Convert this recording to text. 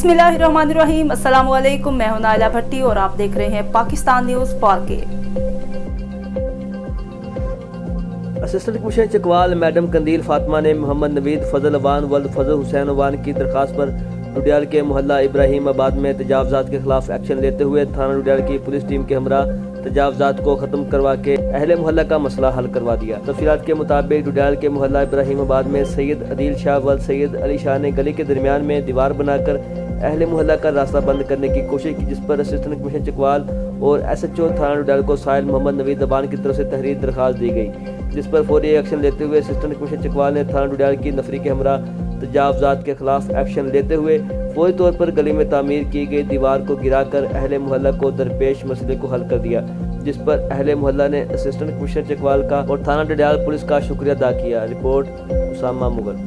बिस्मिल्लाहिर्रहमानिर्रहीम। अस्सलाम वालेकुम। मैं हूं नाइला भट्टी और आप देख रहे हैं Pakistan news 4K। Assistant commissioner Chakwal madam कंदील फातिमा ने मोहम्मद नवीद फजल अवान वल्द फजल हुसैन अवान की दरखास्त पर डुडियाल के मोहल्ला इब्राहिमाबाद में तजावजात के खिलाफ एक्शन लेते हुए थाना डुडियाल की पुलिस टीम के हमरा तजावजात को खत्म करवा के अहले मोहल्ला का मसला हल करवा दिया। तफसीलात के मुताबिक डुडियाल के मोहल्ला इब्राहिमाबाद में सैयद अदील शाह वल्द सैयद अली शाह ने गली के दरमियान में दीवार बनाकर अहले मोहल्ला का रास्ता बंद करने की कोशिश की, जिस पर असिस्टेंट कमिश्नर चकवाल और SHO थाना डुडियाल को साहिल मोहम्मद नवीद अवान की तरफ से तहरीर दरखास्त दी गई, जिस पर फौरी एक्शन लेते हुए असिस्टेंट कमिश्नर चकवाल ने थाना डुडियाल की नफरी के हमरा तजावजात के खिलाफ एक्शन लेते हुए फौरी तौर पर गली में तामीर की गई दीवार को गिराकर अहले मोहल्ला को दरपेश मसले को हल कर दिया, जिस पर अहले मोहल्ला ने असिस्टेंट कमिश्नर चकवाल का और थाना डुडियाल पुलिस का शुक्रिया अदा किया। रिपोर्ट उसामा मुगल।